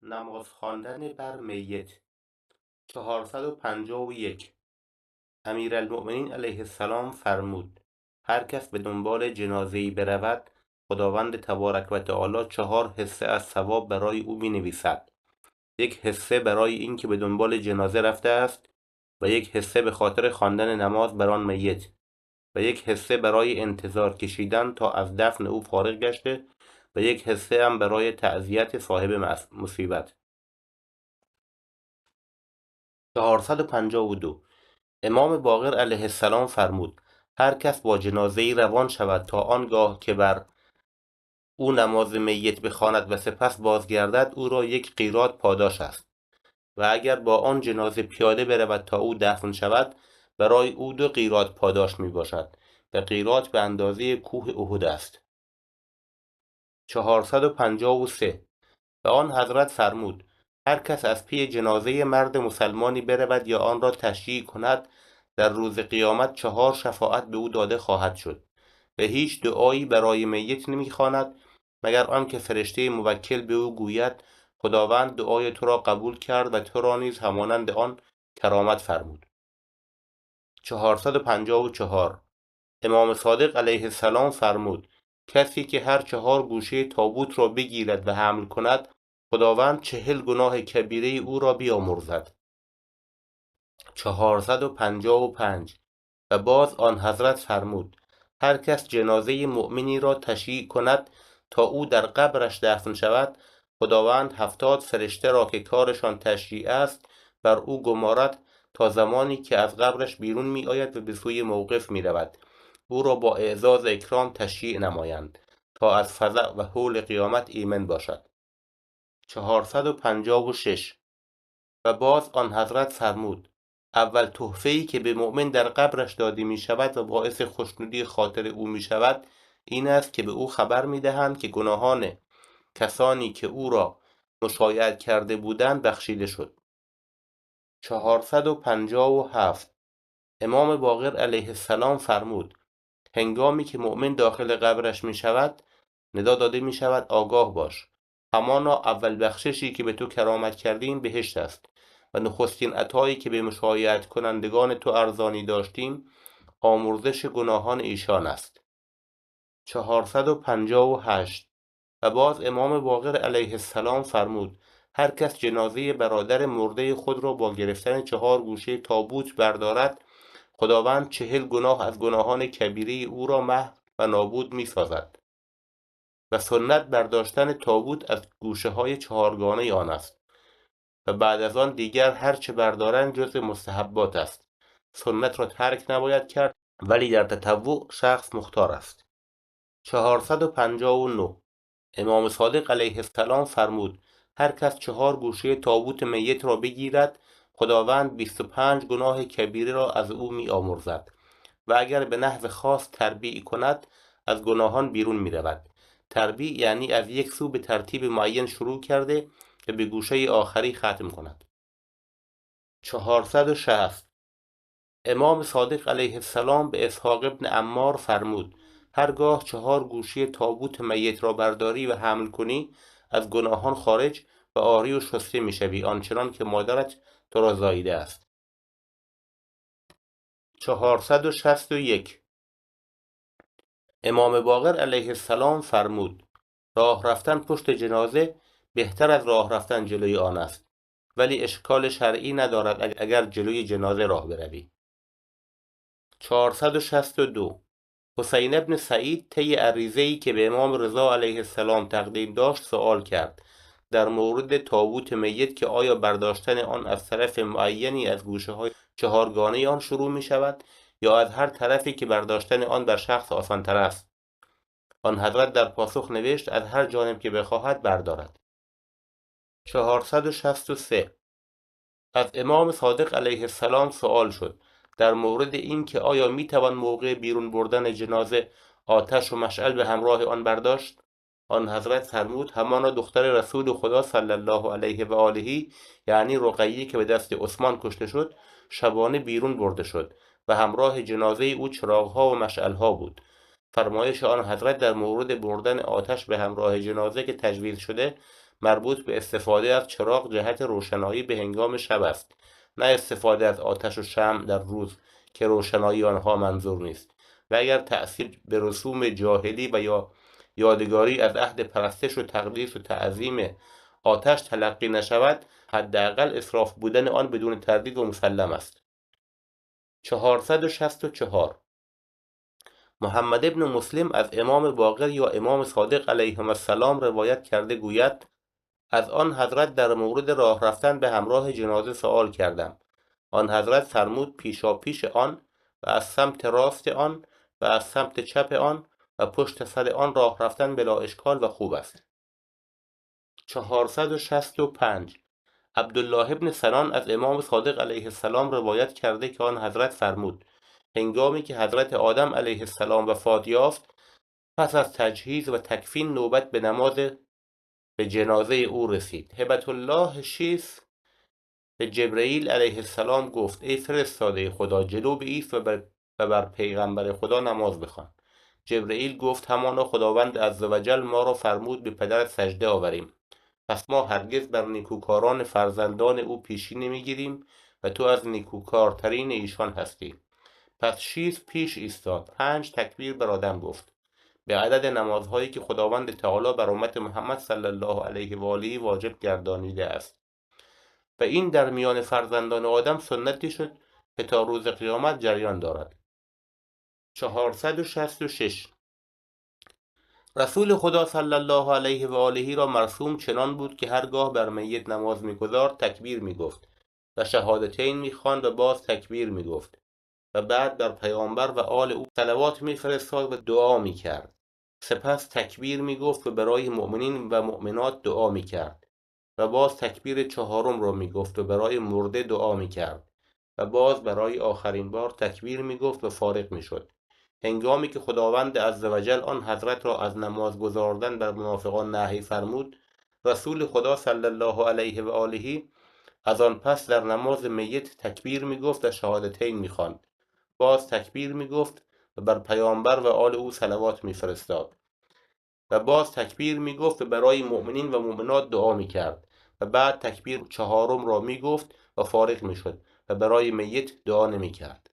نماز خواندن بر میت. 451 امیرالمؤمنین علیه السلام فرمود: هر کس به دنبال جنازه‌ای برود، خداوند تبارک و تعالی 4 حصه از ثواب برای او می‌نویسد. 1 حصه برای این که به دنبال جنازه رفته است و 1 حصه به خاطر خواندن نماز بر آن میت و 1 حصه برای انتظار کشیدن تا از دفن او فارغ گشته و 1 حصه هم برای تعزیت صاحب مصیبت. 452 امام باقر علیه السلام فرمود: هر کس با جنازه‌ای روان شود تا آنگاه که بر او نماز میت بخواند و سپس بازگردد، او را 1 قیراط پاداش است، و اگر با آن جنازه پیاده برود تا او دفن شود، برای او 2 قیراط پاداش می باشد و قیراط به اندازه کوه احد است. 453 و آن حضرت فرمود: هر کس از پی جنازه مرد مسلمانی برود یا آن را تشییع کند، در روز قیامت 4 شفاعت به او داده خواهد شد و هیچ دعایی برای میت نمی‌خواند مگر آنکه فرشته موکل به او گوید: خداوند دعای تو را قبول کرد و تو را نیز همانند آن کرامت فرمود. 454 امام صادق علیه السلام فرمود: کسی که هر 4 گوشه تابوت را بگیرد و حمل کند، خداوند 40 گناه کبیره او را بیامرزد. 455 و باز آن حضرت فرمود: هر کس جنازه مؤمنی را تشییع کند تا او در قبرش دفن شود، خداوند 70 فرشته را که کارشان تشییع است بر او گمارد تا زمانی که از قبرش بیرون می آید و به سوی موقف می رود، او را با اعزاز اکرام تشییع نمایند تا از فزع و هول قیامت ایمن باشد. 456 و باز آن حضرت فرمود: اول تحفه‌ای که به مؤمن در قبرش داده می شود و باعث خوشنودی خاطر او می شود، این است که به او خبر می دهند که گناهان کسانی که او را مشایعت کرده بودند بخشیده شد. 457 امام باقر علیه السلام فرمود: هنگامی که مؤمن داخل قبرش می شود، ندا داده می شود آگاه باش، همانا اول بخششی که به تو کرامت کردیم بهشت است و نخستین عطایی که به مشایعت کنندگان تو ارزانی داشتیم آمرزش گناهان ایشان است. 458 و باز امام باقر علیه السلام فرمود: هر کس جنازه برادر مرده خود را با گرفتن 4 گوشه تابوت بردارد، خداوند 40 گناه از گناهان کبیره او را محو و نابود می سازد. و سنت برداشتن تابوت از گوشه های 4گانه آن است و بعد از آن دیگر هر چه بردارند جز مستحبات است. سنت را ترک نباید کرد، ولی در تطوع شخص مختار است. 459 امام صادق علیه السلام فرمود: هر کس 4 گوشه تابوت میت را بگیرد، خداوند 25 گناه کبیره را از او می آمرزد و اگر به نحو خاص تربیع کند، از گناهان بیرون می رود. تربیع یعنی از یک سو به ترتیب معین شروع کرده و به گوشه آخری ختم کند. 460 امام صادق علیه السلام به اسحاق ابن عمار فرمود: هرگاه 4 گوشه تابوت میت را برداری و حمل کنی، از گناهان خارج و آری و شسته می شوی، آنچنان که مادرت تو را زاییده است. 461 امام باقر علیه السلام فرمود: راه رفتن پشت جنازه بهتر از راه رفتن جلوی آن است، ولی اشکال شرعی ندارد اگر جلوی جنازه راه بروی. 462 حسین ابن سعید طی عریضه‌ای که به امام رضا علیه السلام تقدیم داشت سؤال کرد در مورد تابوت میت که آیا برداشتن آن از طرف معینی از گوشه‌های 4گانه آن شروع می شود یا از هر طرفی که برداشتن آن بر شخص آسان‌تر است. آن حضرت در پاسخ نوشت: از هر جانب که بخواهد بردارد. 463 از امام صادق علیه السلام سؤال شد در مورد این که آیا می توان موقع بیرون بردن جنازه آتش و مشعل به همراه آن برداشت؟ آن حضرت فرمود: همانا دختر رسول خدا صلی الله علیه و آله، یعنی رقیه که به دست عثمان کشته شد، شبانه بیرون برده شد و همراه جنازه او چراغ‌ها و مشعل‌ها بود. فرمایش آن حضرت در مورد بردن آتش به همراه جنازه که تجویز شده مربوط به استفاده از چراغ جهت روشنایی به هنگام شب است، نه استفاده از آتش و شمع در روز که روشنایی آنها منظور نیست. و اگر تأثیر به رسوم جاهلی و یا یادگاری از عهد پرستش و تقدیس و تعظیم آتش تلقی نشود، حداقل اسراف بودن آن بدون تردید و مسلم است. 464 محمد ابن مسلم از امام باقر یا امام صادق علیهم السلام روایت کرده گوید: از آن حضرت در مورد راه رفتن به همراه جنازه سؤال کردم. آن حضرت فرمود پیشاپیش آن و از سمت راست آن و از سمت چپ آن و پشت سر آن راه رفتن بلا اشکال و خوب است. 465 عبدالله ابن سنان از امام صادق علیه السلام روایت کرده که آن حضرت فرمود: هنگامی که حضرت آدم علیه السلام وفات یافت، پس از تجهیز و تکفین نوبت به نماز به جنازه او رسید. هبت الله شیث به جبرئیل علیه السلام گفت: ای فرستاده خدا، جلو بایست و بر پیغمبر خدا نماز بخوان. جبرئیل گفت: همانا خداوند عزوجل ما را فرمود به پدرت سجده آوریم، پس ما هرگز بر نیکوکاران فرزندان او پیشی نمیگیریم و تو از نیکوکارترین ایشان هستی. پس شیث پیش ایستاد، 5 تکبیر بر آدم گفت، به عدد نمازهایی که خداوند تعالی بر امت محمد صلی الله علیه و آله واجب گردانیده است. و این در میان فرزندان آدم سنتی شد که تا روز قیامت جریان دارد. 466 رسول خدا صلی الله علیه و آله را مرسوم چنان بود که هرگاه بر میت نماز می‌گذارد تکبیر می‌گفت و شهادتین می‌خواند و باز تکبیر می‌گفت و بعد بر پیامبر و آل او صلوات می‌فرستاد و دعا می‌کرد. سپس تکبیر می‌گفت و برای مؤمنین و مؤمنات دعا می‌کرد و باز تکبیر چهارم را می‌گفت و برای مرده دعا می‌کرد و باز برای آخرین بار تکبیر می‌گفت و فارغ می‌شد. هنگامی که خداوند عزوجل آن حضرت را از نماز گذاردن بر منافقان نهی فرمود، رسول خدا صلی الله علیه و آله از آن پس در نماز میت تکبیر می‌گفت و شهادتین می‌خواند، باز تکبیر می‌گفت و بر پیامبر و آل او صلوات می‌فرستاد و باز تکبیر می‌گفت و برای مؤمنین و مؤمنات دعا می‌کرد و بعد تکبیر چهارم را می‌گفت و فارغ می‌شد و برای میت دعا نمی‌کرد.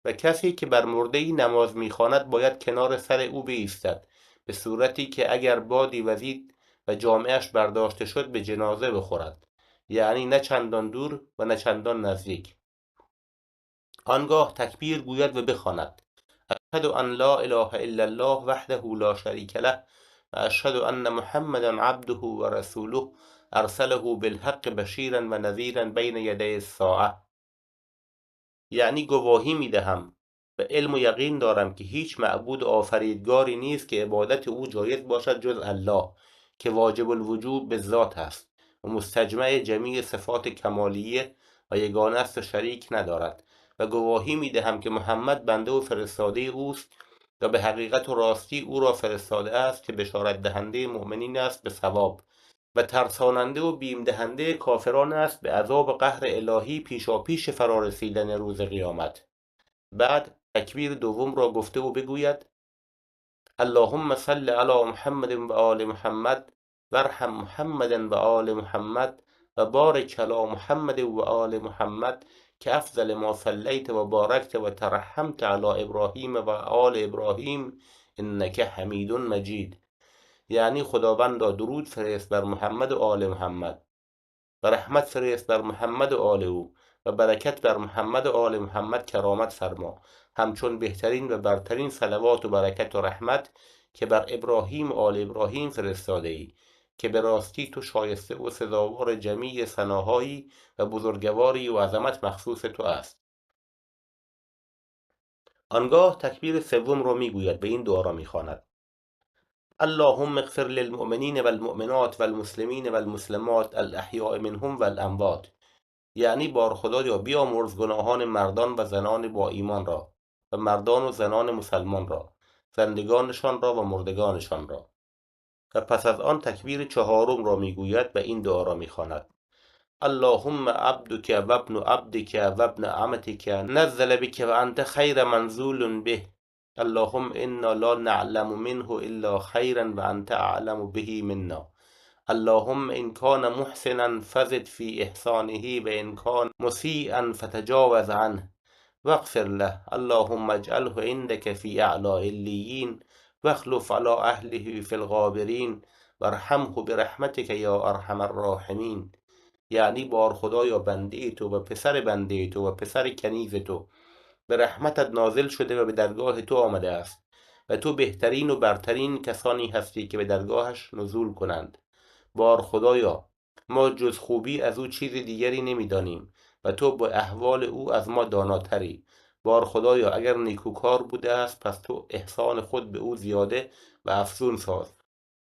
و کسی که بر مرده‌ای نماز می‌خواند باید کنار سر او بایستد، به صورتی که اگر بادی وزید و جامه‌اش برداشته شد به جنازه بخورد، یعنی نه چندان دور و نه چندان نزدیک. آنگاه تکبیر گوید و بخواند: اشهد ان لا اله الا الله وحده لا شریک له و اشهد ان محمدا عبده و رسوله ارسله بالحق بشیرا و نذیرا بین یدی الساعه. یعنی گواهی می‌دهم و علم و یقین دارم که هیچ معبود آفریدگاری نیست که عبادت او جایز باشد جز الله که واجب الوجوب به ذات است و مستجمع جمیع صفات کمالیه و یگانه است و شریک ندارد. و گواهی می‌دهم که محمد بنده و فرستاده اوست و به حقیقت و راستی او را فرستاده است که بشارت دهنده مؤمنین است به ثواب و ترساننده و بیم دهنده کافران است به عذاب و قهر الهی پیشاپیش فرارسیدن روز قیامت. بعد تکبیر دوم را گفته و بگوید: اللهم صل علی محمد و آل محمد و ارحم محمد و آل محمد و بارک علی محمد و آل محمد که افضل ما صلیت و بارکت و ترحمت علی ابراهیم و آل ابراهیم انک حمید مجید. یعنی خداوندا درود فرست بر محمد و آل محمد و رحمت فرست بر محمد و آل او و برکت بر محمد و آل محمد کرامت فرما، همچون بهترین و برترین صلوات و برکت و رحمت که بر ابراهیم و آل ابراهیم فرستاده ای که به راستی تو شایسته و سزاوار جمیع ثناهایی و بزرگواری و عظمت مخصوص تو است. آنگاه تکبیر سوم را میگوید و این دعا را میخواند: اللهم اغفر للمؤمنین والمؤمنات والمسلمین والمسلمات الاحیاء منهم والاموات. یعنی بار خدایا بیامرز گناهان مردان و زنان با ایمان را و مردان و زنان مسلمان را، زندگانشان را و مردگانشان را. و پس از آن تکبیر چهارم را میگوید و این دعا را میخواند: اللهم عبدک و ابن عبدک و ابن امتک نزل بک و انت خیر منزول به، اللهم انا لا نعلم منه الا خیرا و انت اعلم به منا، اللهم إن كان محسنا فزد في إحسانه وإن كان مسيئا فتجاوز عنه واغفر له. اللهم اجعله عندك في أعلى عليين واخلف على أهله في الغابرین وارحمه برحمتك یا ارحم الراحمین. یعنی بار خدایا بنده تو و پسر بنده تو و پسر کنیز تو به رحمتت نازل شده و به درگاه تو آمده است و تو بهترین و برترین کسانی هستی که به درگاهش نزول کنند. بار خدایا ما جز خوبی از او چیز دیگری نمیدانیم و تو با احوال او از ما داناتری. بار خدایا اگر نیکوکار بوده است پس تو احسان خود به او زیاده و افزون ساز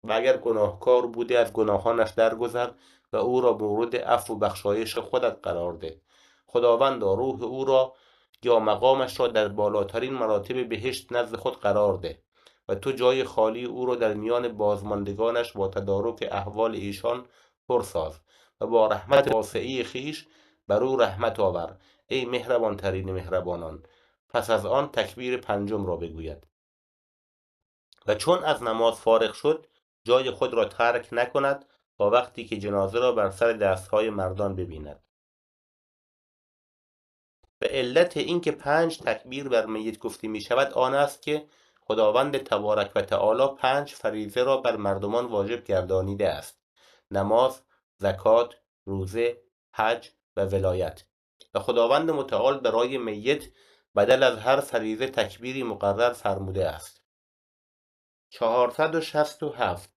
و اگر گناهکار بوده از گناهانش درگذر و او را مورد عفو و بخشایش خودت قرار ده. خداوندا روح او را یا مقامش را در بالاترین مراتب بهشت نزد خود قرار ده و تو جای خالی او را در میان بازماندگانش با تدارک احوال ایشان پر ساز و با رحمت واسعی خیش بر او رحمت آور ای مهربان ترین مهربانان. پس از آن تکبیر پنجم را بگوید و چون از نماز فارغ شد جای خود را ترک نکند تا وقتی که جنازه را بر سر دستهای مردان ببیند. و علت اینکه 5 تکبیر بر میت گفته می شود آن است که خداوند تبارک و تعالی 5 فریضه را بر مردمان واجب گردانیده است: نماز، زکات، روزه، حج و ولایت. و خداوند متعال برای میت بدل از هر فریضه تکبیری مقرر فرموده است. 467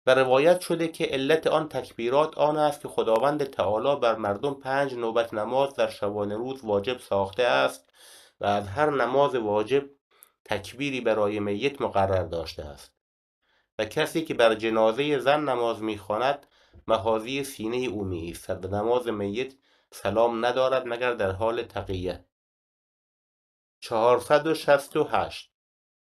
و روایت شده که علت آن تکبیرات آن است که خداوند تعالی بر مردم 5 نوبت نماز در شبانه روز واجب ساخته است و از هر نماز واجب تکبیری برای میت مقرر داشته است. و کسی که بر جنازه زن نماز می‌خواند محاذی سینه او می‌ایستد و نماز میت سلام ندارد مگر در حال تقیه. 468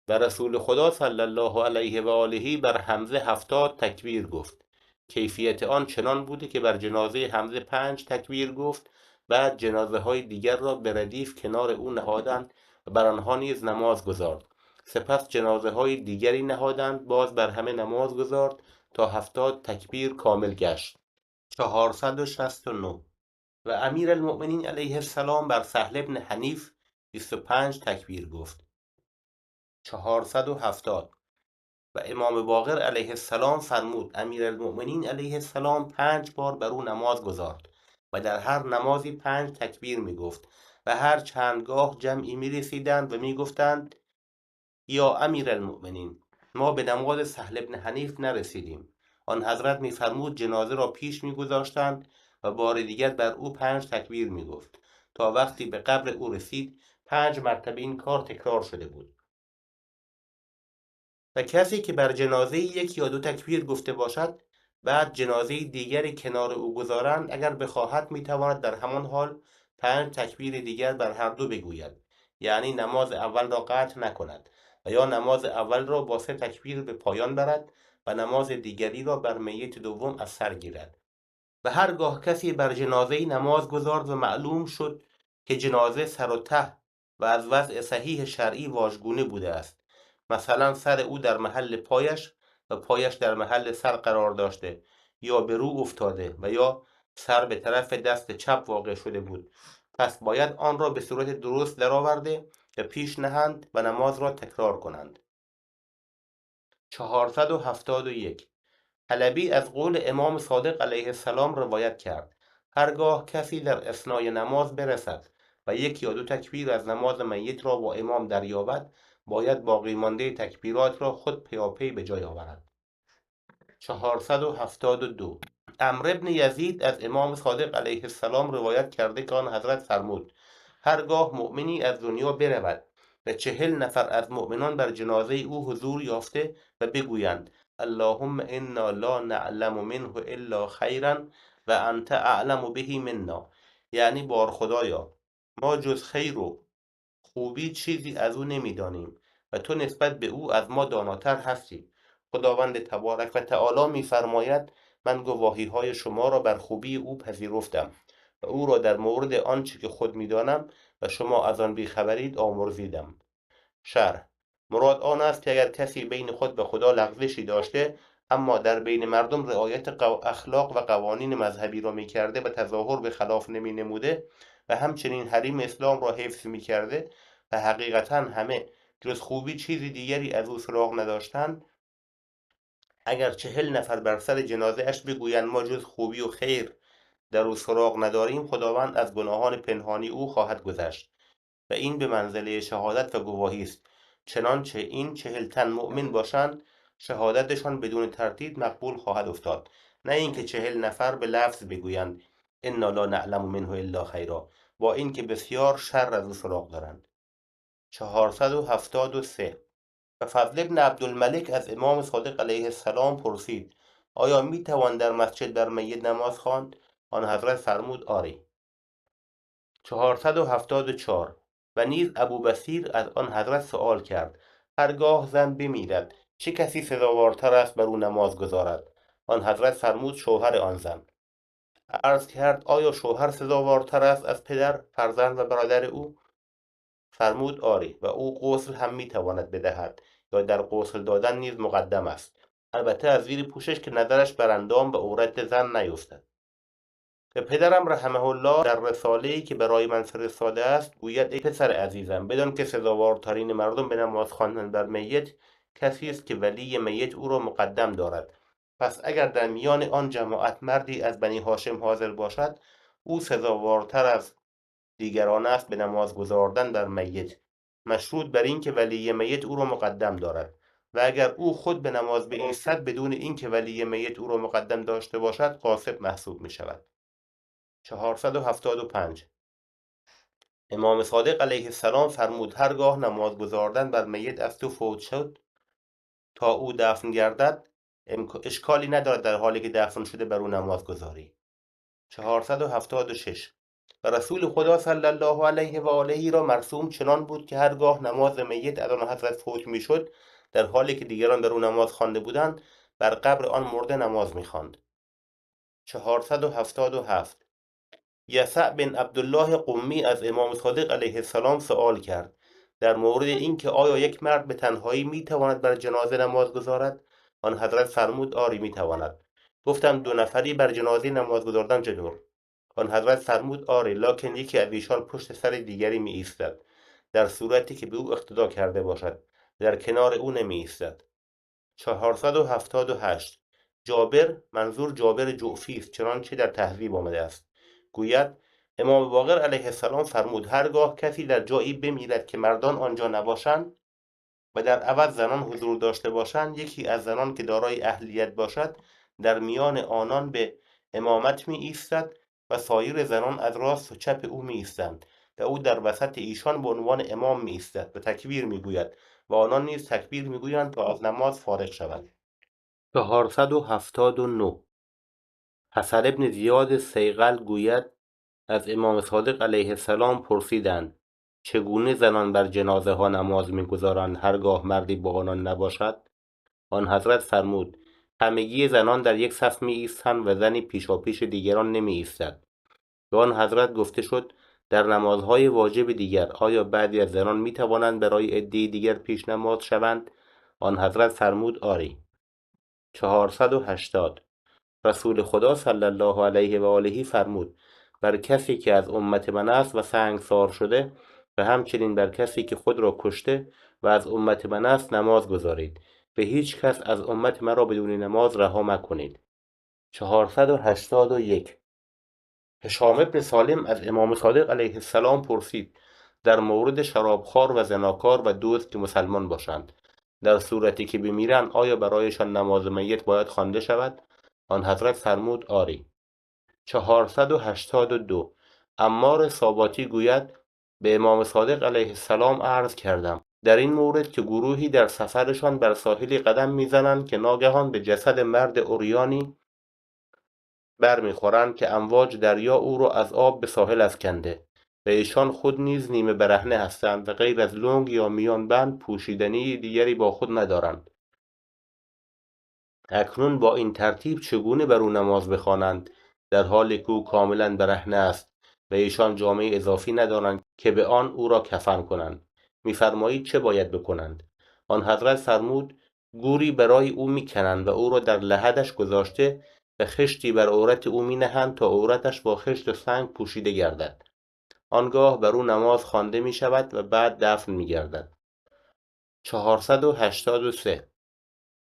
و رسول خدا صلی الله علیه و آله بر حمزه 70 تکبیر گفت. کیفیت آن چنان بوده که بر جنازه حمزه 5 تکبیر گفت، بعد جنازه های دیگر را به ردیف کنار او نهادند و بر آنها نیز نماز گذارد. سپس جنازه های دیگری نهادند، باز بر همه نماز گذارد تا 70 تکبیر کامل گشت. 469 و امیر المؤمنین علیه السلام بر سهل بن حنیف 25 تکبیر گفت. 470 و امام باقر علیه السلام فرمود امیرالمؤمنین علیه السلام 5 بار بر او نماز گذارد و در هر نمازی 5 تکبیر می گفت و هر چندگاه جمعی می رسیدند و می گفتند یا امیرالمؤمنین ما به نماز سهل بن حنیف نرسیدیم. آن حضرت می فرمود جنازه را پیش می گذاشتند و بار دیگر بر او 5 تکبیر می گفت تا وقتی به قبر او رسید 5 مرتبه این کار تکرار شده بود. و کسی که بر جنازه 1 یا 2 تکبیر گفته باشد بعد جنازه دیگری کنار او گذارند اگر بخواهد میتواند در همان حال 5 تکبیر دیگر بر هر دو بگوید، یعنی نماز اول را قطع نکند و یا نماز اول را با 3 تکبیر به پایان برد و نماز دیگری را بر میت دوم از سر گیرد. و هرگاه کسی بر جنازه نماز گذارد و معلوم شد که جنازه سر و ته و از وضع صحیح شرعی واژگونه بوده است، مثلا سر او در محل پایش و پایش در محل سر قرار داشته یا به رو افتاده و یا سر به طرف دست چپ واقع شده بود، پس باید آن را به صورت درست درآورده و پیش نهند و نماز را تکرار کنند. 471 حلبی از قول امام صادق علیه السلام روایت کرد هرگاه کسی در اثنای نماز برسد و 1 یا 2 تکبیر از نماز میت را با امام دریابد باید باقی مانده تکبیرات را خود پیاپی به جای آورد. 472 عمرو بن یزید از امام صادق علیه السلام روایت کرده که آن حضرت فرمود هرگاه مؤمنی از دنیا برود و 40 نفر از مؤمنان بر جنازه او حضور یافته و بگویند اللهم انا لا نعلم منه الا خیرا و انت اعلم به منا، یعنی بار خدایا ما جز خیر و خوبی چیزی از او نمیدانیم و تو نسبت به او از ما داناتر هستی. خداوند تبارک و تعالی میفرماید من گواهی های شما را بر خوبی او پذیرفتم و او را در مورد آنچه که خود میدانم و شما از آن بیخبرید آمرزیدم. شرح مراد آن است که اگر کسی بین خود به خدا لغزشی داشته اما در بین مردم رعایت اخلاق و قوانین مذهبی را میکرده و تظاهر به خلاف نمی نموده و همچنین حریم اسلام را حفظ میکرده و حقیقتا همه جز خوبی چیزی دیگری از او سراغ نداشتند، اگر 40 نفر بر سر جنازه اش بگویند ما جز خوبی و خیر در او سراغ نداریم، خداوند از گناهان پنهانی او خواهد گذشت و این به منزله شهادت و گواهی است. چنانچه این 40 تن مؤمن باشند، شهادتشان بدون تردید مقبول خواهد افتاد، نه اینکه 40 نفر به لفظ بگویند انا لا نعلم منه الا خیرا، با اینکه بسیار شر از او سراغ دارند. 473 و فضل بن عبدالملک از امام صادق علیه السلام پرسید آیا می توان در مسجد بر میت نماز خواند؟ آن حضرت فرمود آری. 474 و نیز ابوبصیر از آن حضرت سؤال کرد هرگاه زن بمیرد چه کسی سزاوارتر است بر او نماز گذارد؟ آن حضرت فرمود شوهر آن زن. عرض کرد آیا شوهر سزاوارتر است از پدر، فرزند و برادر او؟ فرمود آری و او غسل هم میتواند بدهد یا در غسل دادن نیز مقدم است، البته از زیر پوشش که نظرش بر اندام و عورت زن نیفتد. به پدرم رحمه الله در رساله‌ای که برای من فرستاده است گوید ای پسر عزیزم بدان که سزاوارترین مردم به نماز خواندن بر میت کسی است که ولی میت او را مقدم دارد، پس اگر در میان آن جماعت مردی از بنی هاشم حاضر باشد او سزاوارتر از دیگران است به نماز گذاردن بر میت، مشروط بر این که ولی میت او را مقدم دارد، و اگر او خود به نماز بایستد بدون اینکه ولی میت او را مقدم داشته باشد غاصب محسوب می شود. 475 امام صادق علیه السلام فرمود هرگاه نماز گذاردن بر میت از تو فوت شد تا او دفن گردد اشکالی ندارد در حالی که دفن شده بر او نماز گذاری. 476 و رسول خدا صلی الله علیه و آله را مرسوم چنان بود که هرگاه نماز میت از آن حضرت فوت میشد در حالی که دیگران بر او نماز خوانده بودند بر قبر آن مرده نماز میخواند. 477 یسع بن عبدالله قمی از امام صادق علیه السلام سؤال کرد در مورد اینکه آیا یک مرد به تنهایی میتواند بر جنازه نماز گذارد؟ آن حضرت فرمود آری میتواند. گفتم 2 نفری بر جنازه نماز گذاردن چطور؟ آن حضرت فرمود آری، لکن یکی از ایشان پشت سر دیگری می ایستد در صورتی که به او اقتدا کرده باشد، در کنار او نمی ایستد. 478 جابر منظور جابر جعفی است چنانچه در تهذیب آمده است گوید امام باقر علیه السلام فرمود هرگاه کسی در جایی بمیرد که مردان آنجا نباشند و در عوض زنان حضور داشته باشند یکی از زنان که دارای اهلیت باشد در میان آنان به امامت می ایستد و سایر زنان از راست و چپ او می ایستند و او در وسط ایشان به عنوان امام می ایستد و تکبیر می گوید و آنان نیز تکبیر می گویند تا از نماز فارغ شوند. 479 حسن ابن زیاد صیقل گوید از امام صادق علیه السلام پرسیدند چگونه زنان بر جنازه ها نماز میگذارند هرگاه مردی با آنان نباشد؟ آن حضرت فرمود همگی زنان در یک صف می ایستند و زنی پیشاپیش دیگران نمی ایستد. به آن حضرت گفته شد در نمازهای واجب دیگر آیا بعضی از زنان می توانند برای عده دیگر پیش نماز شوند؟ آن حضرت فرمود آری. 480 رسول خدا صلی الله علیه و آله فرمود بر کسی که از امت من است و سنگسار شده و همچنین بر کسی که خود را کشته و از امت من است نماز گذارید، به هیچ کس از امت مرا بدون نماز رها مکنید. 481 هشام بن سالم از امام صادق علیه السلام پرسید در مورد شرابخوار و زناکار و دزد که مسلمان باشند در صورتی که بمیرند آیا برایشان نماز میت باید خوانده شود؟ آن حضرت فرمود آری. 482 عمار ساباتی گوید به امام صادق علیه السلام عرض کردم در این مورد که گروهی در سفرشان بر ساحلی قدم میزنند که ناگهان به جسد مرد عریانی برمیخورند که امواج دریا او را از آب به ساحل افکنده و ایشان خود نیز نیمه برهنه هستند و غیر از لنگ یا میان بند پوشیدنی دیگری با خود ندارند. اکنون با این ترتیب چگونه بر او نماز بخوانند در حالی که او کاملا برهنه است و ایشان جامعه اضافی ندارند که به آن او را کفن کنند؟ میفرمایید چه باید بکنند؟ آن حضرت فرمود گوری برای او میکنند و او را در لحدش گذاشته و خشتی بر عورت او مینهند تا عورتش با خشت و سنگ پوشیده گردد. آنگاه بر او نماز خوانده می شود و بعد دفن می گردد. 483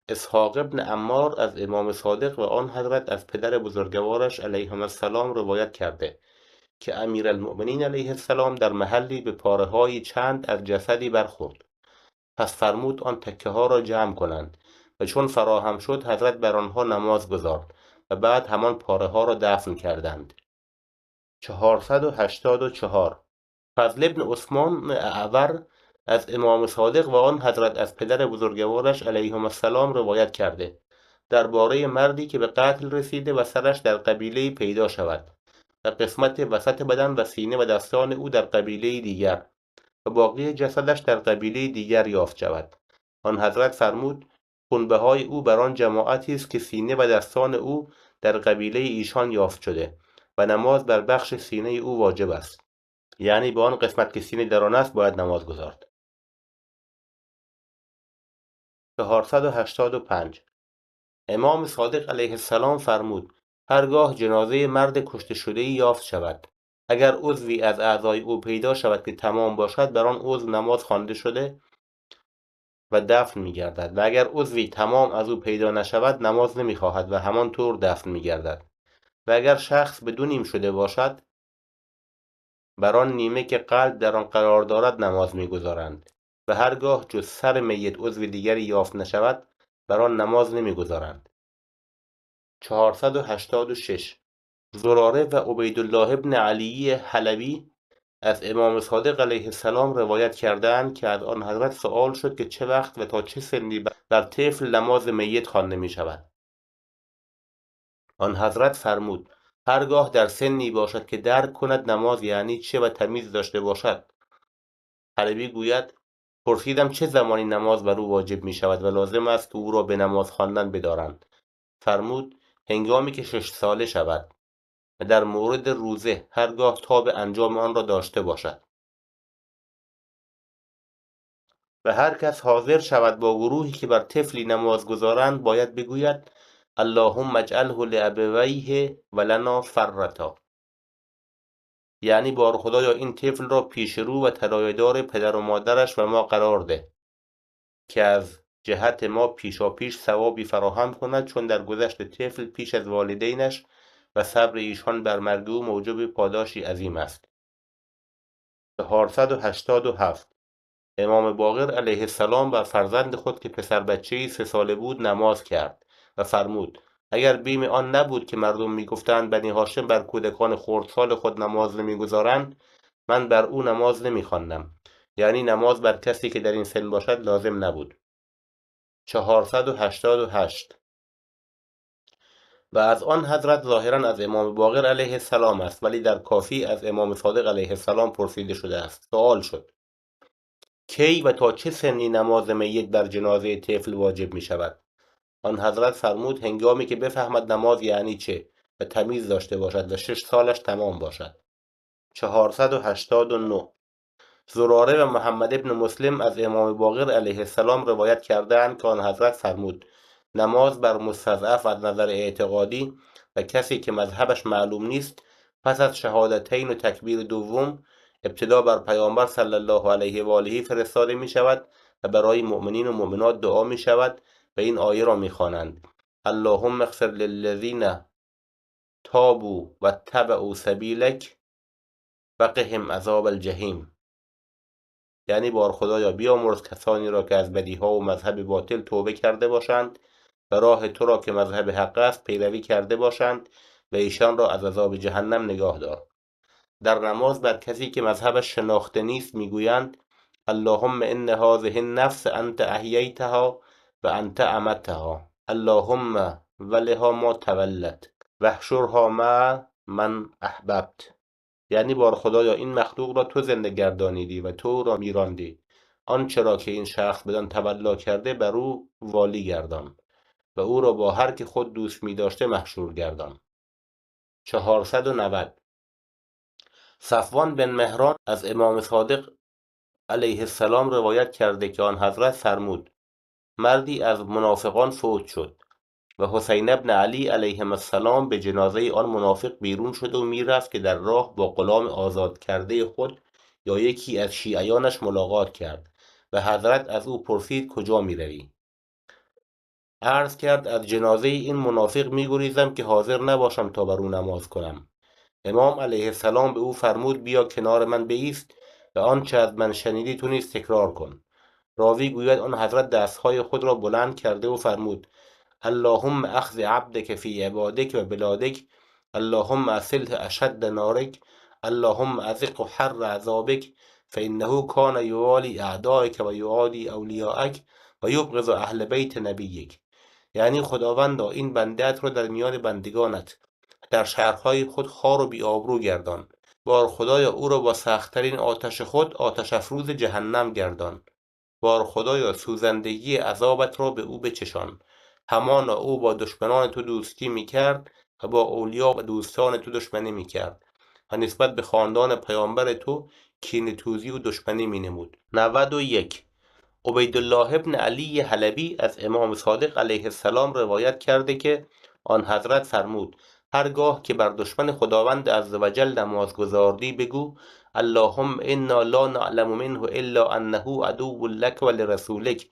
اسحاق ابن عمار از امام صادق و آن حضرت از پدر بزرگوارش علیهم السلام روایت کرده که امیرالمؤمنین علیه السلام در محلی به پاره‌های چند از جسدی برخورد. پس فرمود آن تکه ها را جمع کنند و چون فراهم شد حضرت بر آنها نماز گذارد و بعد همان پاره ها را دفن کردند. 484 فضل ابن عثمان اعور از امام صادق و آن حضرت از پدر بزرگوارش علیهم السلام روایت کرده درباره مردی که به قتل رسیده و سرش در قبیله پیدا شود و قسمت وسط بدن و سینه و دستان او در قبیله دیگر و باقی جسدش در قبیله دیگر یافت شود. آن حضرت فرمود خونبهای او بر آن جماعتی است که سینه و دستان او در قبیله ایشان یافت شده و نماز بر بخش سینه او واجب است، یعنی به آن قسمت که سینه در آن است باید نماز گذارد. 485 امام صادق علیه السلام فرمود هرگاه جنازه مرد کشته شده‌ای یافت شود اگر عضوی از اعضای او پیدا شود که تمام باشد بر آن عضو نماز خوانده شده و دفن می‌گردد و اگر عضوی تمام از او پیدا نشود نماز نمی‌خواهد و همانطور دفن می‌گردد و اگر شخص به 2 نیم شده باشد بر آن نیمه که قلب در آن قرار دارد نماز می‌گذارند و هرگاه جز سر میت عضو دیگری یافت نشود بر آن نماز نمی‌گذارند. 486 زراره و عبیدالله ابن علی حلبی از امام صادق علیه السلام روایت کردند که از آن حضرت سؤال شد که چه وقت و تا چه سنی بر طفل نماز میت خوانده می شود. آن حضرت فرمود هرگاه در سنی باشد که درک کند نماز یعنی چه و تمیز داشته باشد. حلبی گوید پرسیدم چه زمانی نماز بر او واجب می شود و لازم است که او را به نماز خواندن بدارند. فرمود هنگامی که 6 ساله شود و در مورد روزه هرگاه تاب انجام آن را داشته باشد و هر کس حاضر شود با گروهی که بر طفلی نماز گذارند باید بگوید اللهم اجعله لابویه و لنا فرتا، یعنی بار خدایا این طفل را پیش رو و طلایه‌دار پدر و مادرش و ما قرار ده که از جهت ما پیشاپیش ثوابی فراهم کند چون در گذشت طفل پیش از والدینش و صبر ایشان بر مرگ او موجب پاداشی عظیم است. 487 امام باقر علیه السلام بر فرزند خود که پسر بچه‌ای 3 ساله بود نماز کرد و فرمود اگر بیم آن نبود که مردم میگفتند بنی هاشم بر کودکان خردسال خود نماز نمیگذارند من بر او نماز نمیخواندم، یعنی نماز بر کسی که در این سن باشد لازم نبود. 488 و از آن حضرت ظاهرا از امام باقر علیه السلام است ولی در کافی از امام صادق علیه السلام پرسیده شده است. سوال شد کی و تا چه سنی نماز میت بر جنازه طفل واجب می شود؟ آن حضرت فرمود هنگامی که بفهمد نماز یعنی چه و تمیز داشته باشد و 6 سالش تمام باشد. 489 زراره و محمد ابن مسلم از امام باقر علیه السلام روایت کردند که آن حضرت فرمود نماز بر مستضعف از نظر اعتقادی و کسی که مذهبش معلوم نیست پس از شهادتین و تکبیر دوم ابتدا بر پیامبر صلی الله علیه و آله فرستاده می شود و برای مؤمنین و مؤمنات دعا می شود و این آیه را می خوانند اللهم اغفر للذین تابوا و اتبعوا سبیلک و قهم عذاب الجحیم، یعنی بار خدایا بیامرز کسانی را که از بدیها و مذهب باطل توبه کرده باشند و راه تو را که مذهب حق است پیروی کرده باشند و ایشان را از عذاب جهنم نگاه دار. در نماز بر کسی که مذهبش شناخته نیست میگویند اللهم ان هذه النفس انت احییتها و انت امتها اللهم ولها ما تولت واحشرها مع من احببت، یعنی بار خدایا این مخلوق را تو زنده گردانیدی و تو را میراندی آنچه را که این شخص بدان تولا کرده بر او والی گردان و او را با هر که خود دوست می داشته محشور گردان. 490 صفوان بن مهران از امام صادق علیه السلام روایت کرده که آن حضرت فرمود مردی از منافقان فوت شد و حسین ابن علی علیهم السلام به جنازه آن منافق بیرون شد و میرفت که در راه با غلام آزاد کرده خود یا یکی از شیعیانش ملاقات کرد و حضرت از او پرسید کجا میروی؟ عرض کرد از جنازه این منافق میگریزم که حاضر نباشم تا بر او نماز کنم. امام علیه السلام به او فرمود بیا کنار من بایست و آنچه از من شنیدی تو نیز تکرار کن. راوی گوید آن حضرت دستهای خود را بلند کرده و فرمود اللهم اخذ عبدك فی عبادک و بلادک، اللهم اصله اشد نارک، اللهم اذقه حر عذابک، فانه کان یوالی اعدائک و یعادی اولیاءک و یبغض اهل بیت نبیک. یعنی خداوندا این بنده‌ات را در میان بندگانت در شهرهای خود خوار و بی‌آبرو گردان. بار خدایا او را با سختترین آتش خود آتش افروز جهنم گردان. بار خدایا سوزندگی عذابت را به او بچشان. همانا او با دشمنان تو دوستی میکرد و با اولیا و دوستان تو دشمنی میکرد و نسبت به خاندان پیامبر تو کینه‌توزی و دشمنی مینمود. 91. عبیدالله ابن علی حلبی از امام صادق علیه السلام روایت کرده که آن حضرت فرمود هرگاه که بر دشمن خداوند عزوجل نماز گزاردی بگو اللهم انا لا نعلم منه الا انه عدو لك ولرسولك،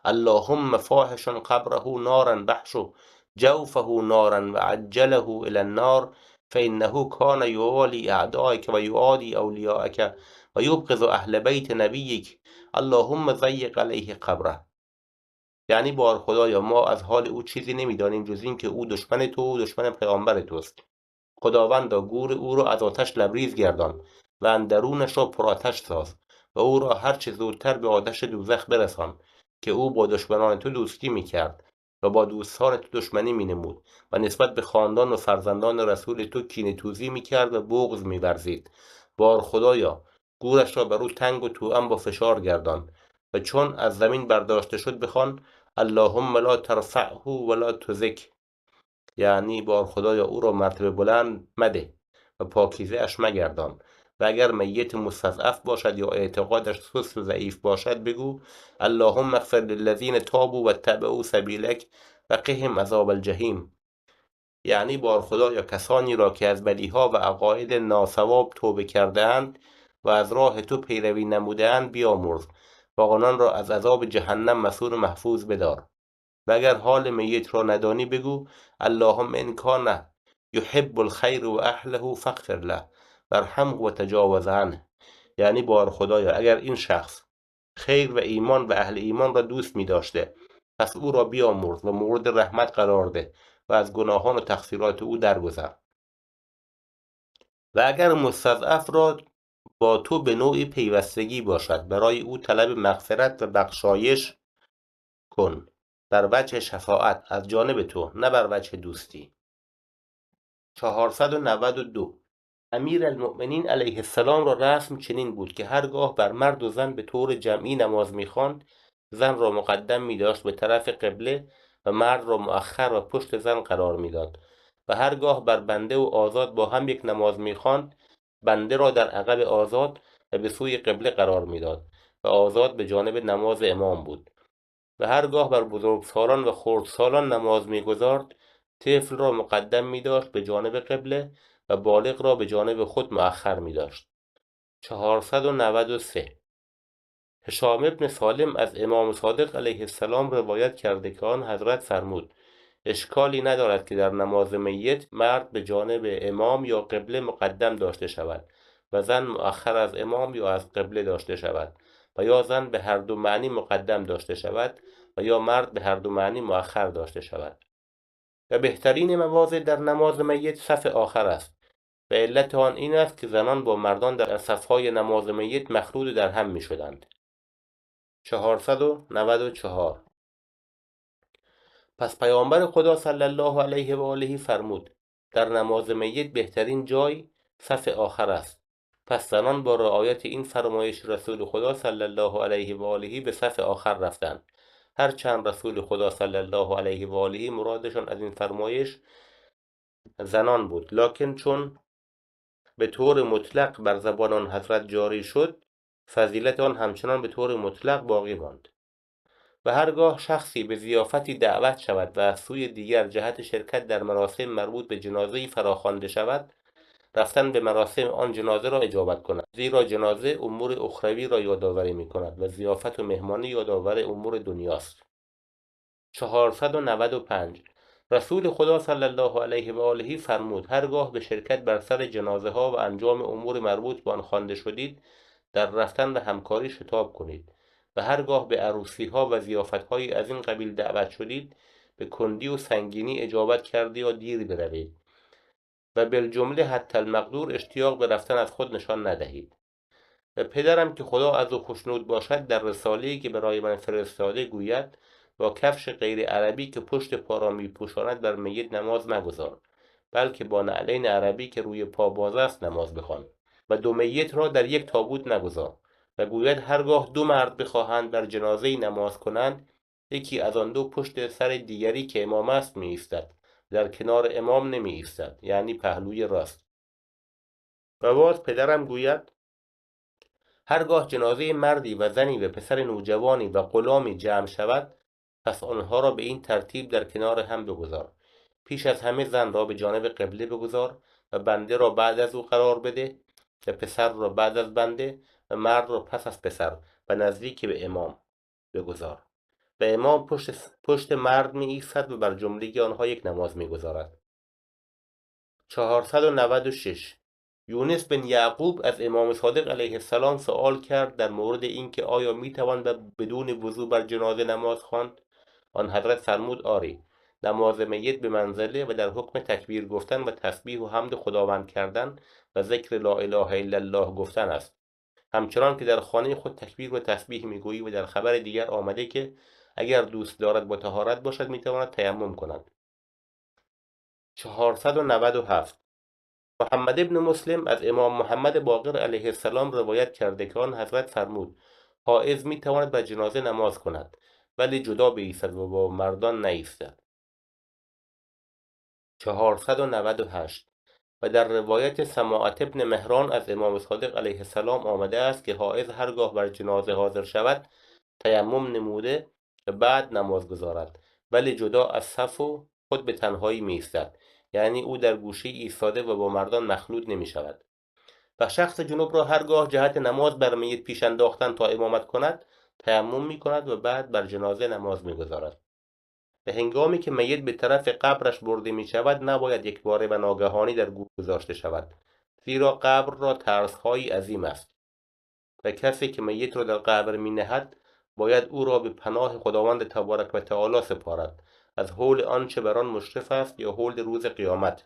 اللهم فاحش قبره نارا بحشه جوفه نارا وعجله الى النار، فانه كان يوالي اعدائك ويعادي اولیاءك ويبغض اهل بیت نبیک، اللهم ضیق علیه قبره. یعنی بار خدایا ما از حال او چیزی نمیدانیم جز این که او دشمن تو و دشمن پیامبر توست. خداوندا گور او را از آتش لبریز گردان و اندرونش را پرآتش ساز و او را هر چه زودتر به آتش دوزخ برسان که او با دشمنان تو دوستی میکرد و با دوستان تو دشمنی مینمود و نسبت به خاندان و فرزندان رسول تو کینه‌توزی میکرد و بغض میورزید. بار خدایا گورش را بر او تنگ و توأم با فشار گردان و چون از زمین برداشته شد بخوان اللهم لا ترفعه ولا تزک. یعنی بار خدایا او را مرتبه بلند مده و پاکیزه اش مگردان و اگر میت مستضعف باشد یا اعتقادش سست و ضعیف باشد بگو اللهم اغفر للذین تابوا واتبعوا سبیلک و قهم عذاب الجحیم. یعنی بار خدایا کسانی را که از بدیها و عقاید ناصواب توبه کرده‌اند و از راه تو پیروی نموده‌اند بیامرز و آنان را از عذاب جهنم مسون و محفوظ بدار. و اگر حال میت را ندانی بگو اللهم ان کان یحب الخیر و اهله فاغفر له وارحمه و تجاوز عنه. یعنی بار خدایا اگر این شخص خیر و ایمان و اهل ایمان را دوست می داشته پس او را بیامرز و مورد رحمت قرار ده و از گناهان و تقصیرات او درگذر. و اگر مستضعف را با تو به نوعی پیوستگی باشد برای او طلب مغفرت و بخشایش کن بر وجه شفاعت از جانب تو نه بر وجه دوستی. 492. امیرالمؤمنین علیه السلام را رسم چنین بود که هرگاه بر مرد و زن به طور جمعی نماز می‌خواند زن را مقدم می‌داشت به طرف قبله و مرد را مؤخر و پشت زن قرار می‌داد و هرگاه بر بنده و آزاد با هم یک نماز می‌خواند بنده را در عقب آزاد و به سوی قبله قرار می‌داد و آزاد به جانب نماز امام بود و هرگاه بر بزرگسالان و خردسالان نماز می‌گزارد طفل را مقدم می‌داشت به جانب قبله و بالغ را به جانب خود مؤخر می‌داشت. 493. هشام ابن سالم از امام صادق علیه السلام روایت کرده که آن حضرت فرمود اشکالی ندارد که در نماز میت مرد به جانب امام یا قبله مقدم داشته شود و زن مؤخر از امام یا از قبله داشته شود و یا زن به هر دو معنی مقدم داشته شود و یا مرد به هر دو معنی مؤخر داشته شود. و بهترین مواضع در نماز میت صف آخر است و علت آن این است که زنان با مردان در صفهای نماز میت مخلوط در هم می شدند. 494. پس پیامبر خدا صلی الله علیه و آله فرمود در نماز میت بهترین جای صف آخر است. پس زنان با رعایت این فرمایش رسول خدا صلی الله علیه و آله به صف آخر رفتند. هرچند رسول خدا صلی الله علیه و آله مرادشان از این فرمایش زنان بود لکن چون به طور مطلق بر زبان آن حضرت جاری شد فضیلت آن همچنان به طور مطلق باقی ماند. و هرگاه شخصی به ضیافتی دعوت شود و از سوی دیگر جهت شرکت در مراسم مربوط به جنازه‌ای فراخوانده شود، رفتن به مراسم آن جنازه را اجابت کند، زیرا جنازه امور اخروی را یادآوری می‌کند و ضیافت و مهمانی یادآور امور دنیاست. 495 رسول خدا صلی الله علیه و آله فرمود: هرگاه به شرکت بر سر جنازه ها و انجام امور مربوط به آن خوانده شدید، در رفتن و همکاری شتاب کنید و هرگاه به عروسی ها و ضیافت های از این قبیل دعوت شدید، به کندی و سنگینی اجابت کرده یا دیر بروید و بالجمله حتی المقدور اشتیاق به رفتن از خود نشان ندهید. و پدرم که خدا از او خوشنود باشد در رساله‌ای که برای من فرستاده گوید: با کفش غیر عربی که پشت پا را می‌پوشاند بر میت نماز مگذار، بلکه با نعلین عربی که روی پا باز است نماز بخوان و دو میت را در یک تابوت نگذار. و گوید هرگاه دو مرد بخواهند بر جنازه نماز کنند، یکی از آن دو پشت سر دیگری که امام است می ایستد، در کنار امام نمی ایستد، یعنی پهلوی راست. و باز پدرم گوید هرگاه جنازه مردی و زنی و پسر نوجوانی و غلامی جمع شود، پس آنها را به این ترتیب در کنار هم بگذار: پیش از همه زن را به جانب قبله بگذار و بنده را بعد از او قرار بده و پسر را بعد از بنده و مرد را پس از پسر و نزدیک به امام بگذار. و امام پشت مرد می ایستد و بر جمله آنها یک نماز می گذارد. 496 یونس بن یعقوب از امام صادق علیه السلام سؤال کرد در مورد اینکه آیا میتوان بدون وضو بر جنازه نماز خواند. آن حضرت فرمود: آری، نماز میت به منزله و در حکم تکبیر گفتن و تسبیح و حمد خداوند کردن و ذکر لا اله الا الله گفتن است، همچنان که در خانه خود تکبیر و تسبیح میگویی و در خبر دیگر آمده که اگر دوست دارد با طهارت باشد میتواند تیمم کند. 497 محمد ابن مسلم از امام محمد باقر علیه السلام روایت کرده که آن حضرت فرمود: حائض می تواند بر جنازه نماز کند، ولی جدا بایستد و با مردان نایستد. 498 و در روایت سماعت ابن مهران از امام صادق علیه السلام آمده است که حائض هرگاه بر جنازه حاضر شود، تیمم نموده و بعد نماز گذارد، ولی جدا از صف و خود به تنهایی می ایستد، یعنی او در گوشه ایستاده و با مردان مخلوط نمی شود. و شخص جنوب را هرگاه جهت نماز بر میت پیش انداختن تا امامت کند، تیمم می کند و بعد بر جنازه نماز می گذارد. به هنگامی که میت به طرف قبرش برده می شود، نباید یکباره و ناگهانی در گور گذاشته شود، زیرا قبر را ترس‌هایی عظیم است و کسی که میت را در قبر می نهد باید او را به پناه خداوند تبارک و تعالی سپارد، از هول آنچه بر آن مشرف است یا هول روز قیامت.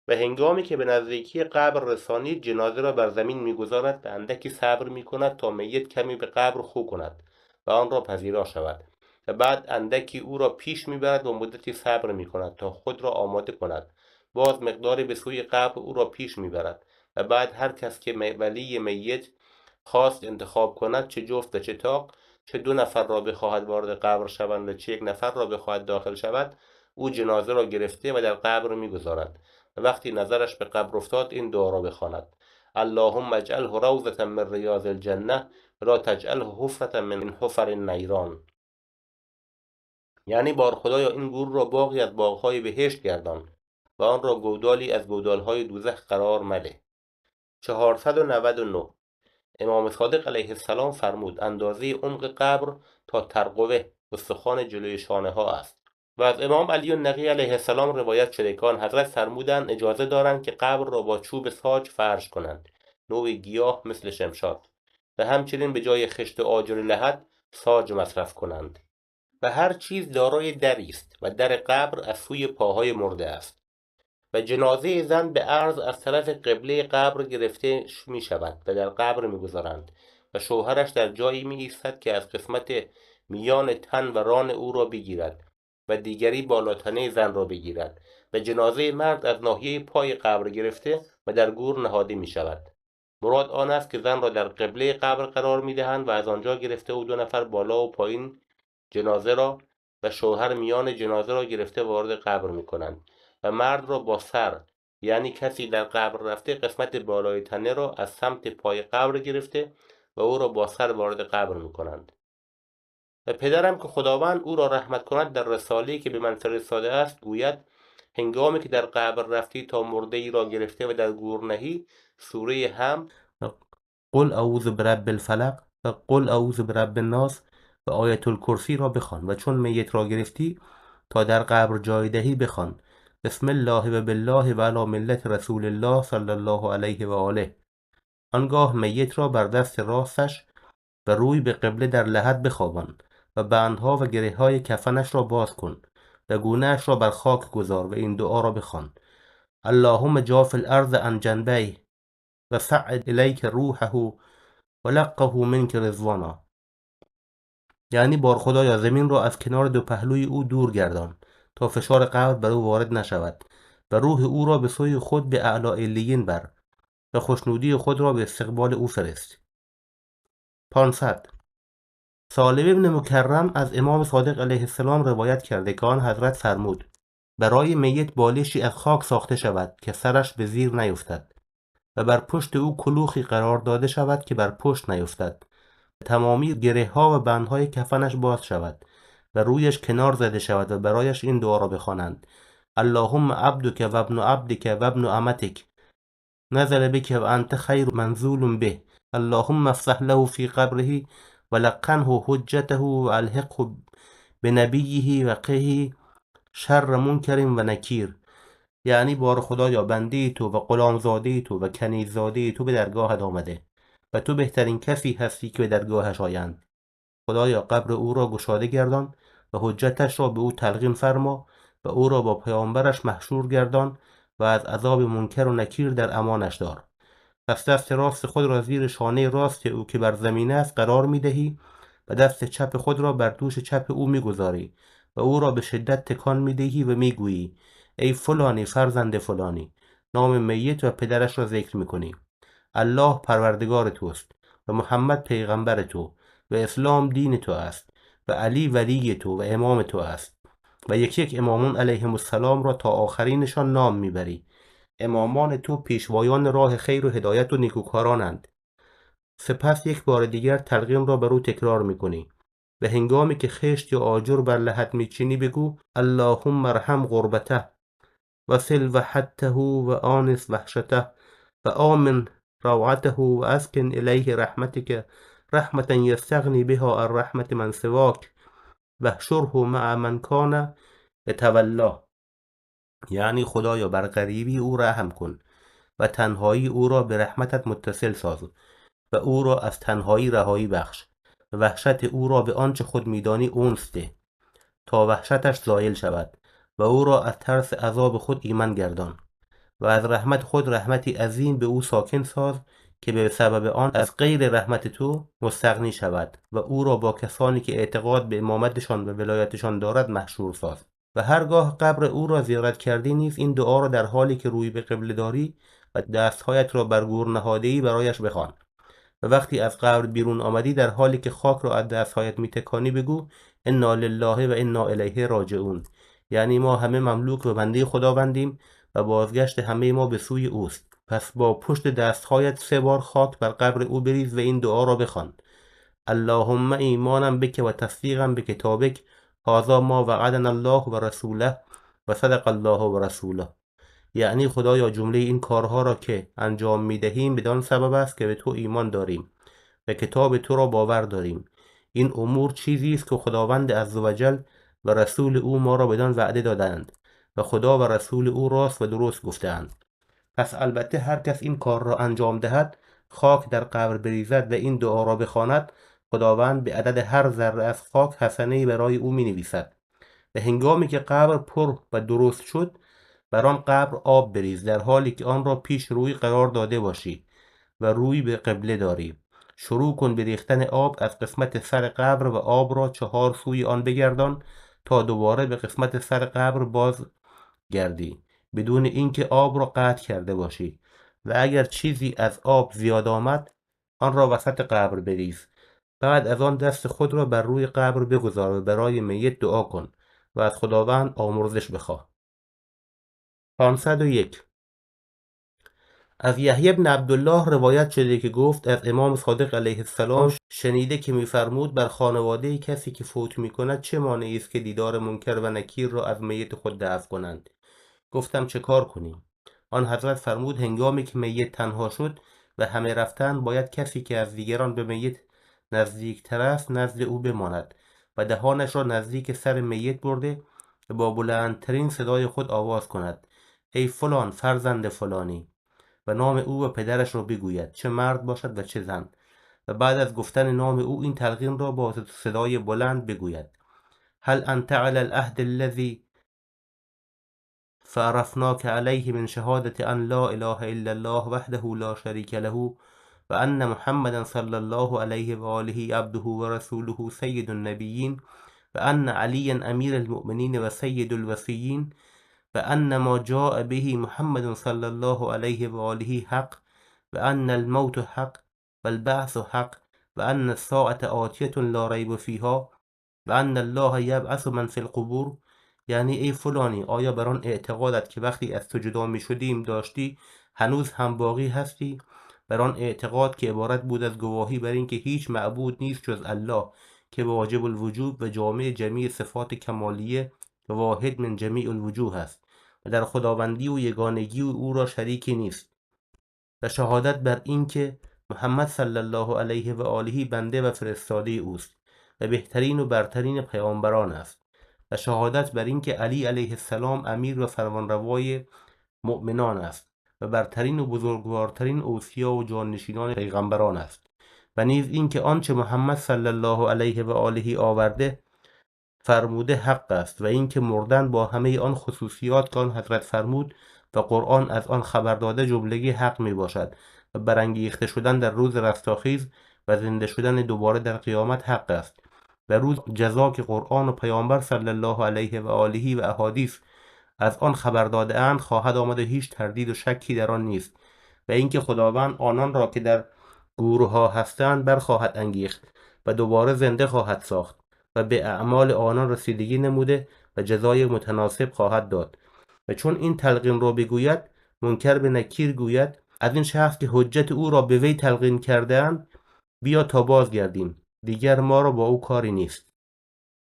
و هنگامی که به نزدیکی قبر رسانید، جنازه را بر زمین میگذارد و اندکی صبر میکند تا میت کمی به قبر خو کند و آن را پذیرا شود و بعد اندکی او را پیش میبرد و مدتی صبر میکند تا خود را آماده کند. باز مقداری به سوی قبر او را پیش میبرد و بعد هر کس که ولی میت خواست انتخاب کند، چه جفت و چه طاق، چه دو نفر را بخواهد وارد قبر شوند و چه یک نفر را بخواهد داخل شود، او جنازه را گرفته و در قبر میگذارد و وقتی نظرش به قبر افتاد این دعا را بخواند: اللهم اجعله روضة من ریاض الجنه لا تجعله حفرة من حفر النیران. یعنی بار خدایا این گور را باغی از باغهای بهشت گردان و آن را گودالی از گودالهای دوزخ قرار مده. 499 امام صادق علیه السلام فرمود: اندازه عمق قبر تا ترقوه استخوان جلوی شانه ها است. و از امام علی النقی علیه السلام روایت شده که آن حضرت فرمودند اجازه دارند که قبر را با چوب ساج فرش کنند، نوعی گیاه مثل شمشاد، و همچنین به جای خشت و آجر لحد ساج مصرف کنند. و هر چیز دارای دری است و در قبر از سوی پاهای مرده است. و جنازه زن به عرض از طرف قبله قبر گرفته می شود و در قبر می گذارند و شوهرش در جایی می ایستد که از قسمت میان تن و ران او را بگیرد و دیگری بالاتنه زن را بگیرد و جنازه مرد از ناحیه پای قبر گرفته و در گور نهاده می شود. مراد آن است که زن را در قبله قبر قرار می دهند و از آنجا گرفته و دو نفر بالا و پایین جنازه را و شوهر میان جنازه را گرفته وارد قبر می کنند و مرد را با سر، یعنی کسی در قبر رفته، قسمت بالای تنه را از سمت پای قبر گرفته و او را با سر وارد قبر می کنند. و پدرم که خداوند او را رحمت کند در رساله‌ای که به من فرستاده است گوید هنگامی که در قبر رفتی تا مرده ای را گرفته و در گور نهی سوره هم و قل اعوذ برب الفلق و قل اعوذ برب الناس و آیت الکرسی را بخوان و چون میت را گرفتی تا در قبر جای دهی بخوان بسم الله و بالله و علی ملت رسول الله صلی الله علیه و آله. آنگاه میت را بر دست راستش و روی به قبله در لحد بخوابان و بندها و گره های کفنش را باز کن و گونه‌اش را بر خاک گذار و این دعا را بخوان: اللهم جاف الارض عن جنبیه و سعد الیک روحه و لقه منک رضوانا. یعنی بار خدایا زمین را از کنار دو پهلوی او دور گردان تا فشار قبر بر او وارد نشود و روح او را به سوی خود به اعلی علیین بر و خوشنودی خود را به استقبال او فرست. 500 سالم ابن مکرم از امام صادق علیه السلام روایت کرده که آن حضرت فرمود برای میت بالشی از خاک ساخته شود که سرش به زیر نیفتد و بر پشت او کلوخی قرار داده شود که بر پشت نیفتد، تمامی گره ها و بندهای کفنش باز شود و رویش کنار زده شود و برایش این دعا را بخوانند: اللهم عبدک و ابن عبدک و ابن امتک نزل بک و انت خیر منزول به اللهم افسح له فی قبره و لقنه حجته و الحقه بنبیه و قه شر منکر و نکیر. یعنی بار خدایا بنده تو و غلام زاده تو و کنیز زاده تو به درگاهت آمده و تو بهترین کسی هستی که به درگاهش آیند. خدایا قبر او را گشاده گردان و حجتش را به او تلقین فرما و او را با پیامبرش محشور گردان و از عذاب منکر و نکیر در امانش دار. پس دست راست خود را زیر شانه راست او که بر زمین است قرار می دهی و دست چپ خود را بر دوش چپ او می گذاری و او را به شدت تکان می دهی و می گویی ای فلانی فرزند فلانی. نام میت و پدرش را ذکر می کنی. الله پروردگار توست و محمد پیغمبر تو و اسلام دین تو است و علی ولی تو و امام تو است و یک یک امامان علیهم السلام را تا آخرینشان نام میبری. امامان تو پیشوایان راه خیر و هدایت و نیکوکارانند. سپس یک بار دیگر تلقین را بر او تکرار میکنی و هنگامی که خشت یا آجر بر لحد میچینی بگو اللهم ارحم غربته و سل وحدته و آنس وحشته و آمن روعته و اسکن الیه رحمتك رحمة یستغنی بها عن رحمت من سواک واحشره مع من کان یتولا. یعنی خدایا بر غریبی او رحم کن و تنهایی او را به رحمتت متصل ساز و او را از تنهایی رهایی بخش و وحشت او را به آنچه خود میدانی انس ده تا وحشتش زایل شود و او را از ترس عذاب خود ایمن گردان و از رحمت خود رحمتی عظیم به او ساکن ساز که به سبب آن از غیر رحمت تو مستغنی شود و او را با کسانی که اعتقاد به امامتشان و ولایتشان دارد محشور ساز. و هرگاه قبر او را زیارت کردی نیز این دعا را در حالی که روی به قبله داری و دستهایت را بر گور نهاده‌ای برایش بخوان و وقتی از قبر بیرون آمدی در حالی که خاک را از دستهایت میتکانی بگو انا لله و انا الیه راجعون. یعنی ما همه مملوک و بنده خداوندیم و بازگشت همه ما به سوی اوست. پس با پشت دستهایت 3 بار خاک بر قبر او بریز و این دعا را بخوان: اللهم ایمانم بک و تصدیقم به کتابک هذا ما وعدنا الله و رسوله و صدق الله و رسوله. یعنی خدایا جمله این کارها را که انجام میدهیم بدان سبب است که به تو ایمان داریم و کتاب تو را باور داریم. این امور چیزی است که خداوند عزوجل و رسول او ما را بدان وعده دادند و خدا و رسول او راست و درست گفتند. پس البته هر کس این کار را انجام دهد، خاک در قبر بریزد و این دعا را بخواند، خداوند به عدد هر ذره از خاک حسنه‌ای برای او می‌نویسد. و هنگامی که قبر پر و درست شد بر آن قبر آب بریز در حالی که آن را پیش روی قرار داده باشی و روی به قبله داری. شروع کن به ریختن آب از قسمت سر قبر و آب را 4 سوی آن بگردان تا دوباره به قسمت سر قبر باز گردی بدون اینکه آب را قطع کرده باشی و اگر چیزی از آب زیاد آمد آن را وسط قبر بریز. بعد از آن دست خود را بر روی قبر بگذار و برای میت دعا کن و از خداوند آمرزش بخواه. 501 از یحیی بن عبدالله روایت شده که گفت از امام صادق علیه السلام شنیده که می‌فرمود بر خانواده کسی که فوت می‌کند چه مانعی است که دیدار منکر و نکیر را از میت خود دفع کنند. گفتم چه کار کنیم؟ آن حضرت فرمود هنگامی که میت تنها شد و همه رفتند باید کسی که از دیگران به میت نزدیکتر است نزد او بماند و دهانش را نزدیک سر میت برده و با بلندترین صدای خود آواز کند ای فلان فرزند فلانی و نام او و پدرش را بگوید چه مرد باشد و چه زن و بعد از گفتن نام او این تلقین را با صدای بلند بگوید هل انت علی العهد الذی فعرفناك عليه من شهادة أن لا إله إلا الله وحده لا شريك له وأن محمدا صلى الله عليه وآله عبده ورسوله سيد النبيين وأن عليا أمير المؤمنين وسيد الوصيين وأن ما جاء به محمد صلى الله عليه وآله حق وأن الموت حق والبعث حق وأن الساعة آتية لا ريب فيها وأن الله یبعث من فی القبور. یعنی ای فلانی آیا بر آن اعتقادت که وقتی از تو جدا می شدیم داشتی هنوز هم باقی هستی؟ بر آن اعتقاد که عبارت بود از گواهی بر این که هیچ معبود نیست جز الله که واجب الوجود و جامع جمیع صفات کمالیه و واحد من جمیع الوجوه است و در خداوندی و یگانگی او را شریکی نیست و شهادت بر این که محمد صلی الله علیه و آله بنده و فرستاده اوست و بهترین و برترین پیامبران است و شهادت بر این که علی علیه السلام امیر و فرمانروای مؤمنان است و برترین و بزرگوارترین اوصیا و جانشینان پیغمبران است و نیز این که آنچه محمد صلی الله علیه و آله آورده فرموده حق است و اینکه مردن با همه آن خصوصیات که آن حضرت فرمود و قرآن از آن خبر داده جملگی حق می باشد و برانگیخته شدن در روز رستاخیز و زنده شدن دوباره در قیامت حق است و روز جزا که قرآن و پیامبر صلی الله علیه و آله و احادیث از آن خبر داده اند خواهد آمد و هیچ تردید و شکی در آن نیست و اینکه خداوند آنان را که در گورها هستند برخواهد انگیخت و دوباره زنده خواهد ساخت و به اعمال آنان رسیدگی نموده و جزای متناسب خواهد داد و چون این تلقین را بگوید منکر به نکیر گوید از این شخص که حجت او را به وی تلقین کرده‌اند بیا تا بازگردیم دیگر ما را با او کاری نیست.